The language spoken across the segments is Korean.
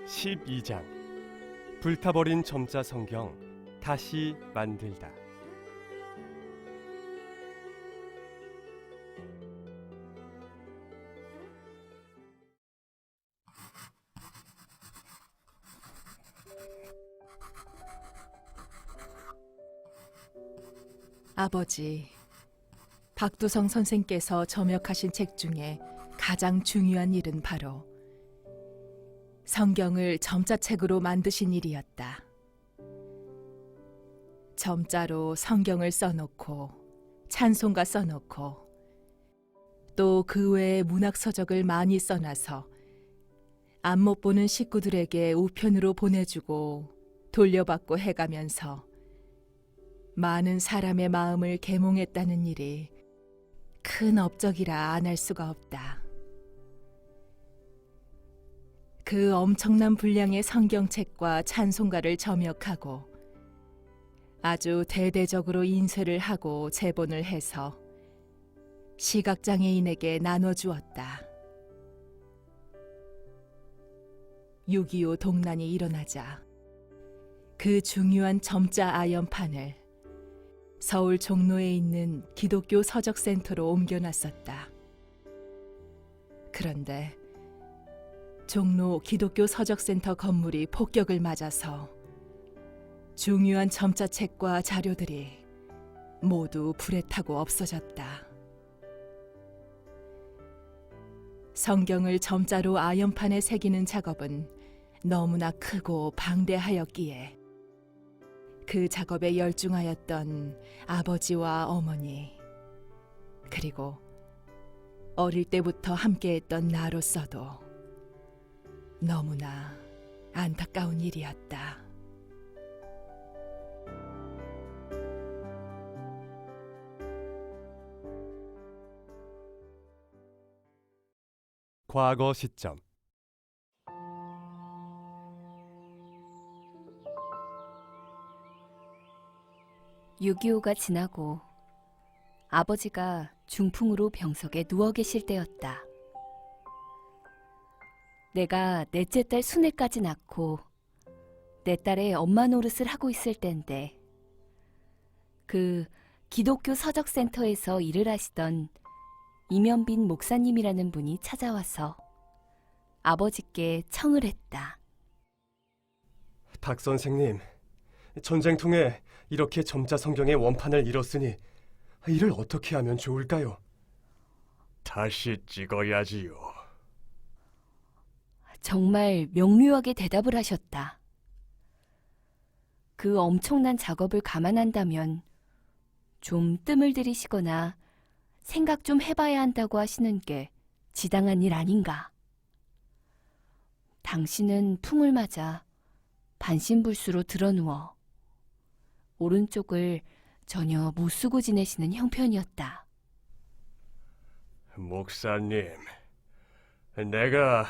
12장 불타버린 점자 성경 다시 만들다. 아버지, 박두성 선생께서 점역하신 책 중에 가장 중요한 일은 바로 성경을 점자책으로 만드신 일이었다. 점자로 성경을 써놓고 찬송가 써놓고 또 그 외에 문학서적을 많이 써놔서 안 못 보는 식구들에게 우편으로 보내주고 돌려받고 해가면서 많은 사람의 마음을 계몽했다는 일이 큰 업적이라 안 할 수가 없다. 그 엄청난 분량의 성경책과 찬송가를 점역하고 아주 대대적으로 인쇄를 하고 제본을 해서 시각장애인에게 나눠주었다. 6.25 동란이 일어나자 그 중요한 점자 아연판을 서울 종로에 있는 기독교 서적센터로 옮겨놨었다. 그런데 종로 기독교 서적센터 건물이 폭격을 맞아서 중요한 점자책과 자료들이 모두 불에 타고 없어졌다. 성경을 점자로 아연판에 새기는 작업은 너무나 크고 방대하였기에 그 작업에 열중하였던 아버지와 어머니, 그리고 어릴 때부터 함께했던 나로서도 너무나 안타까운 일이었다. 과거 시점. (6.25가) 지나고 아버지가 중풍으로 병석에 누워 계실 때였다. 내가 넷째 딸 순애까지 낳고 내 딸의 엄마 노릇을 하고 있을 때인데 그 기독교 서적센터에서 일을 하시던 이면빈 목사님이라는 분이 찾아와서 아버지께 청을 했다. 박 선생님, 전쟁통에 이렇게 점자 성경의 원판을 잃었으니 이를 어떻게 하면 좋을까요? 다시 찍어야지요. 정말 명료하게 대답을 하셨다. 그 엄청난 작업을 감안한다면 좀 뜸을 들이시거나 생각 좀 해봐야 한다고 하시는 게 지당한 일 아닌가. 당신은 풍을 맞아 반신불수로 드러누워 오른쪽을 전혀 못 쓰고 지내시는 형편이었다. 목사님, 내가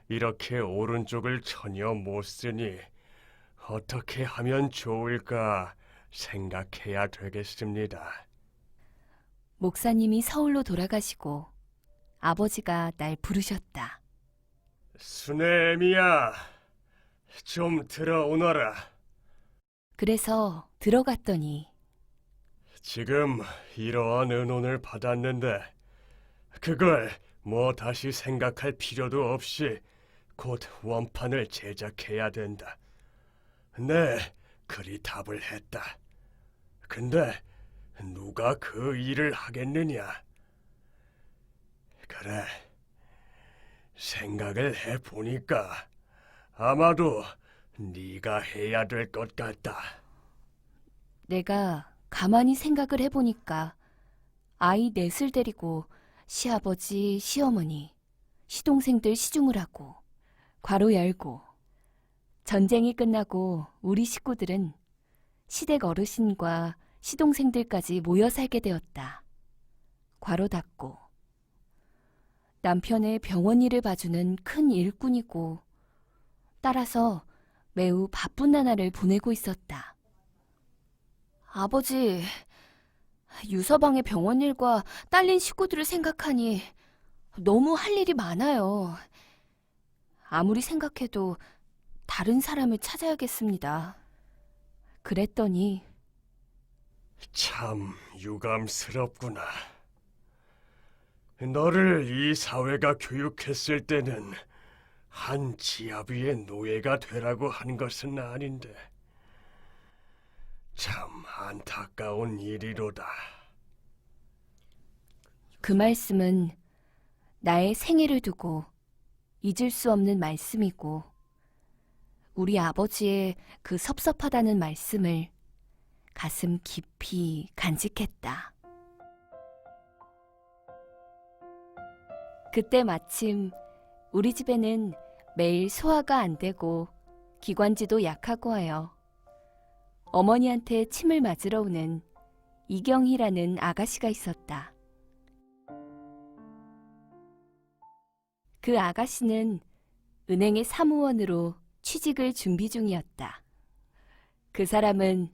이렇게 오른쪽을 전혀 못 쓰니 어떻게 하면 좋을까 생각해야 되겠습니다. 목사님이 서울로 돌아가시고 아버지가 날 부르셨다. 수네미야, 좀 들어오너라. 그래서 들어갔더니 지금 이러한 은혼을 받았는데 그걸 뭐 다시 생각할 필요도 없이 곧 원판을 제작해야 된다. 네, 그리 답을 했다. 근데 누가 그 일을 하겠느냐? 그래, 생각을 해보니까 아마도 네가 해야 될 것 같다. 내가 가만히 생각을 해보니까 아이 넷을 데리고 시아버지, 시어머니, 시동생들 시중을 하고 괄호 열고 전쟁이 끝나고 우리 식구들은 시댁 어르신과 시동생들까지 모여 살게 되었다. 괄호 닫고 남편의 병원 일을 봐주는 큰 일꾼이고 따라서 매우 바쁜 나날을 보내고 있었다. 아버지, 유서방의 병원 일과 딸린 식구들을 생각하니 너무 할 일이 많아요. 아무리 생각해도 다른 사람을 찾아야겠습니다. 그랬더니 참 유감스럽구나. 너를 이 사회가 교육했을 때는 한 지아비의 노예가 되라고 한 것은 아닌데 참 안타까운 일이로다. 그 말씀은 나의 생애를 두고 잊을 수 없는 말씀이고 우리 아버지의 그 섭섭하다는 말씀을 가슴 깊이 간직했다. 그때 마침 우리 집에는 매일 소화가 안 되고 기관지도 약하고 하여 어머니한테 침을 맞으러 오는 이경희라는 아가씨가 있었다. 그 아가씨는 은행의 사무원으로 취직을 준비 중이었다. 그 사람은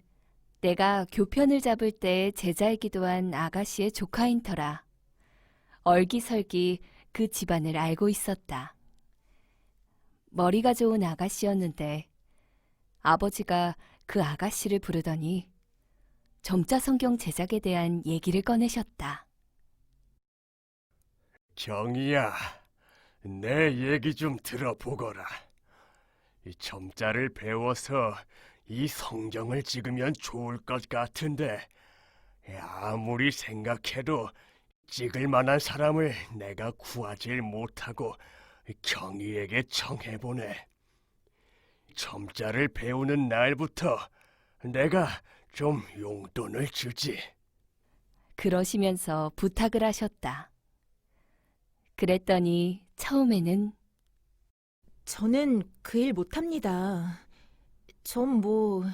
내가 교편을 잡을 때 제자이기도 한 아가씨의 조카인 터라 얼기설기 그 집안을 알고 있었다. 머리가 좋은 아가씨였는데 아버지가 그 아가씨를 부르더니 점자성경 제작에 대한 얘기를 꺼내셨다. 경희야, 내 얘기 좀 들어보거라. 이 점자를 배워서 이 성경을 찍으면 좋을 것 같은데 아무리 생각해도 찍을 만한 사람을 내가 구하질 못하고 경희에게 청해보내. 점자를 배우는 날부터 내가 좀 용돈을 주지. 그러시면서 부탁을 하셨다. 그랬더니 처음에는 저는 그 일 못합니다. 전 뭐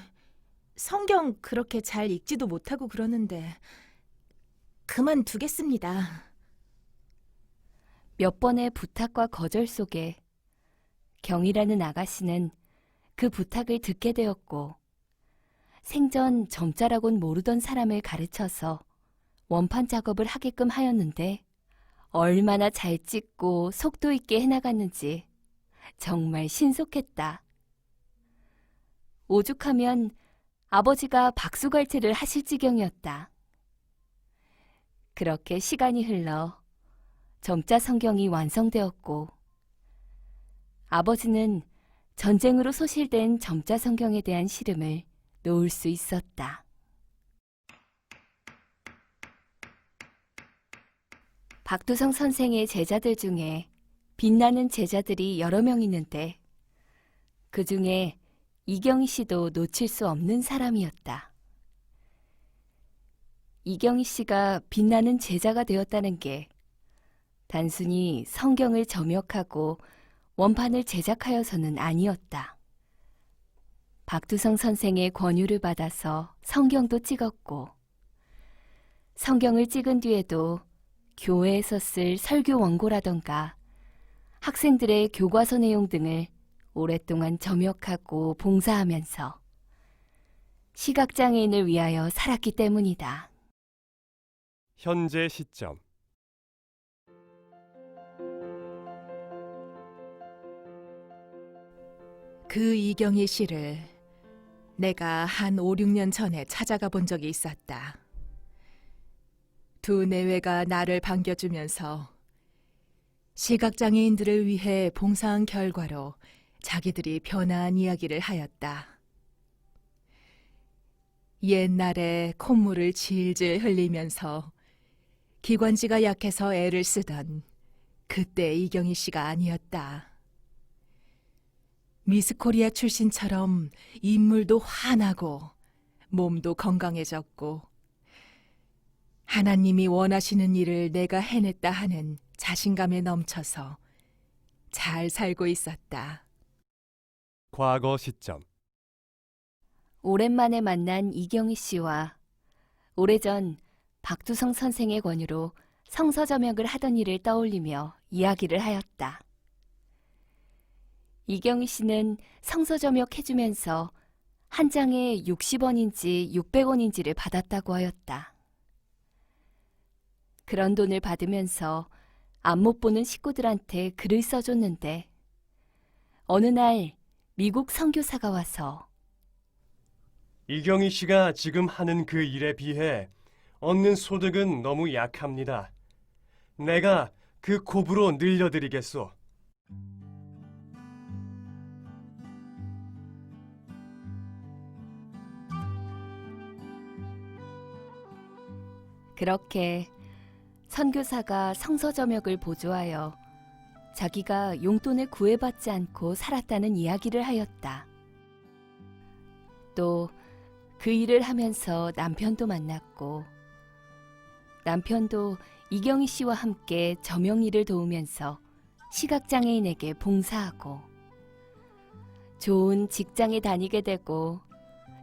성경 그렇게 잘 읽지도 못하고 그러는데 그만두겠습니다. 몇 번의 부탁과 거절 속에 경이라는 아가씨는 그 부탁을 듣게 되었고 생전 점자라곤 모르던 사람을 가르쳐서 원판 작업을 하게끔 하였는데 얼마나 잘 찍고 속도 있게 해나갔는지 정말 신속했다. 오죽하면 아버지가 박수갈채를 하실 지경이었다. 그렇게 시간이 흘러 점자 성경이 완성되었고 아버지는 전쟁으로 소실된 점자 성경에 대한 시름을 놓을 수 있었다. 박두성 선생의 제자들 중에 빛나는 제자들이 여러 명 있는데 그 중에 이경희 씨도 놓칠 수 없는 사람이었다. 이경희 씨가 빛나는 제자가 되었다는 게 단순히 성경을 점역하고 원판을 제작하여서는 아니었다. 박두성 선생의 권유를 받아서 성경도 찍었고 성경을 찍은 뒤에도 교회에서 쓸 설교 원고라던가 학생들의 교과서 내용 등을 오랫동안 점역하고 봉사하면서 시각장애인을 위하여 살았기 때문이다. 현재 시점. 그 이경희 씨를 내가 한 5, 6년 전에 찾아가 본 적이 있었다. 두 내외가 나를 반겨주면서 시각장애인들을 위해 봉사한 결과로 자기들이 변화한 이야기를 하였다. 옛날에 콧물을 질질 흘리면서 기관지가 약해서 애를 쓰던 그때 이경희 씨가 아니었다. 미스코리아 출신처럼 인물도 환하고 몸도 건강해졌고 하나님이 원하시는 일을 내가 해냈다 하는 자신감에 넘쳐서 잘 살고 있었다. 과거 시점. 오랜만에 만난 이경희 씨와 오래전 박두성 선생의 권유로 성서점역을 하던 일을 떠올리며 이야기를 하였다. 이경희 씨는 성서점역 해주면서 한 장에 60원인지 600원인지를 받았다고 하였다. 그런 돈을 받으면서 앞 못 보는 식구들한테 글을 써줬는데 어느 날 미국 선교사가 와서 이경희 씨가 지금 하는 그 일에 비해 얻는 소득은 너무 약합니다. 내가 그 곱으로 늘려드리겠소. 그렇게 선교사가 성서점역을 보조하여 자기가 용돈을 구애받지 않고 살았다는 이야기를 하였다. 또 그 일을 하면서 남편도 만났고 남편도 이경희 씨와 함께 점역 일을 도우면서 시각장애인에게 봉사하고 좋은 직장에 다니게 되고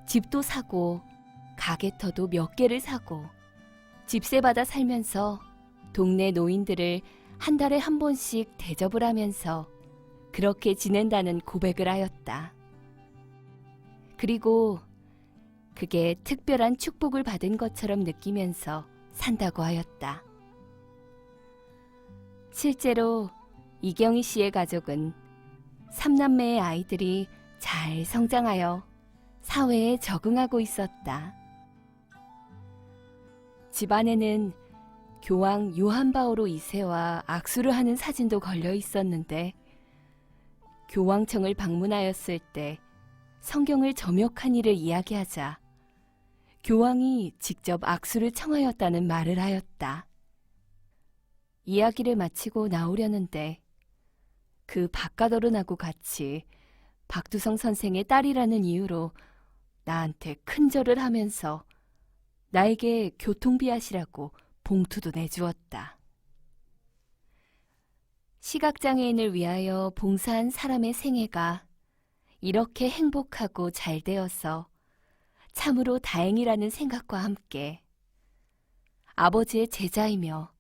집도 사고 가게터도 몇 개를 사고 집세 받아 살면서 동네 노인들을 한 달에 한 번씩 대접을 하면서 그렇게 지낸다는 고백을 하였다. 그리고 그게 특별한 축복을 받은 것처럼 느끼면서 산다고 하였다. 실제로 이경희 씨의 가족은 3남매의 아이들이 잘 성장하여 사회에 적응하고 있었다. 집안에는 교황 요한 바오로 2세와 악수를 하는 사진도 걸려 있었는데 교황청을 방문하였을 때 성경을 점역한 일을 이야기하자 교황이 직접 악수를 청하였다는 말을 하였다. 이야기를 마치고 나오려는데 그 박가더른하고 같이 박두성 선생의 딸이라는 이유로 나한테 큰절을 하면서 나에게 교통비 하시라고 봉투도 내주었다. 시각장애인을 위하여 봉사한 사람의 생애가 이렇게 행복하고 잘 되어서 참으로 다행이라는 생각과 함께 아버지의 제자이며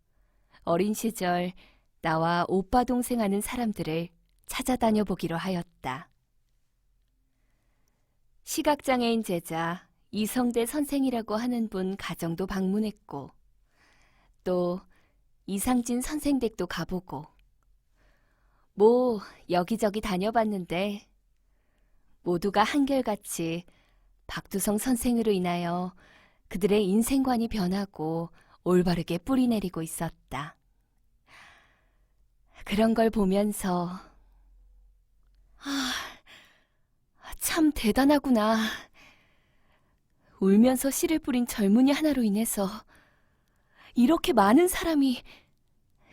어린 시절 나와 오빠 동생 하는 사람들을 찾아다녀 보기로 하였다. 시각장애인 제자 이성대 선생이라고 하는 분 가정도 방문했고 또 이상진 선생 댁도 가보고 뭐 여기저기 다녀봤는데 모두가 한결같이 박두성 선생으로 인하여 그들의 인생관이 변하고 올바르게 뿌리내리고 있었다. 그런 걸 보면서 참 대단하구나. 울면서 씨를 뿌린 젊은이 하나로 인해서 이렇게 많은 사람이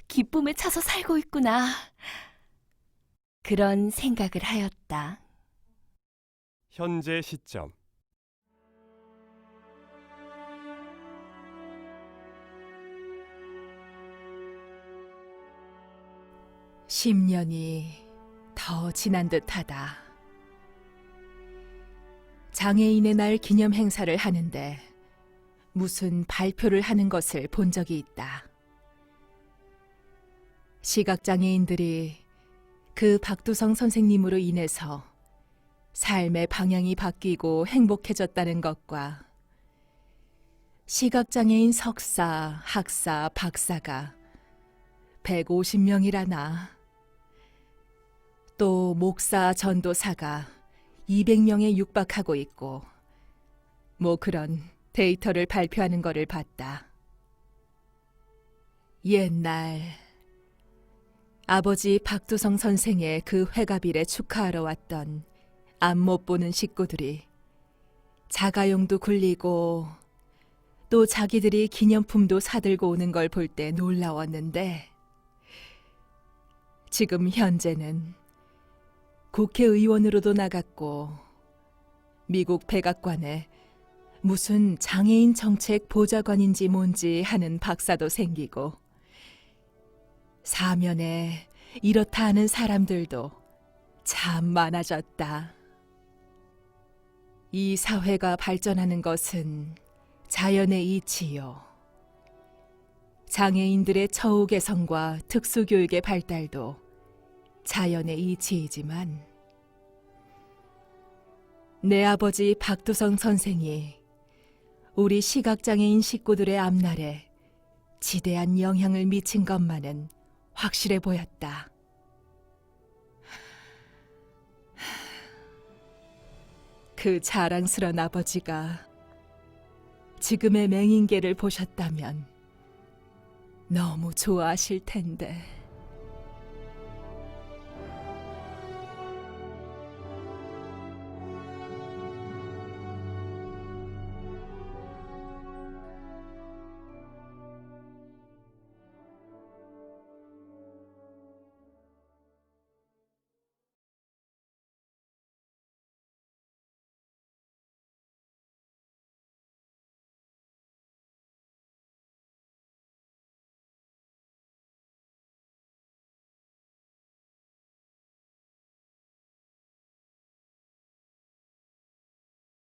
기쁨에 차서 살고 있구나. 그런 생각을 하였다. 현재 시점. 십 년이 더 지난 듯하다. 장애인의 날 기념 행사를 하는데 무슨 발표를 하는 것을 본 적이 있다. 시각장애인들이 그 박두성 선생님으로 인해서 삶의 방향이 바뀌고 행복해졌다는 것과 시각장애인 석사, 학사, 박사가 150명이라나 또 목사, 전도사가 200명에 육박하고 있고 뭐 그런 데이터를 발표하는 거를 봤다. 옛날 아버지 박두성 선생의 그 회갑일에 축하하러 왔던 앞 못 보는 식구들이 자가용도 굴리고 또 자기들이 기념품도 사들고 오는 걸 볼 때 놀라웠는데 지금 현재는 국회의원으로도 나갔고 미국 백악관에 무슨 장애인 정책 보좌관인지 뭔지 하는 박사도 생기고 사면에 이렇다 하는 사람들도 참 많아졌다. 이 사회가 발전하는 것은 자연의 이치요. 장애인들의 처우 개선과 특수교육의 발달도 자연의 이치이지만 내 아버지 박두성 선생이 우리 시각장애인 식구들의 앞날에 지대한 영향을 미친 것만은 확실해 보였다. 그 자랑스런 아버지가 지금의 맹인계를 보셨다면 너무 좋아하실 텐데.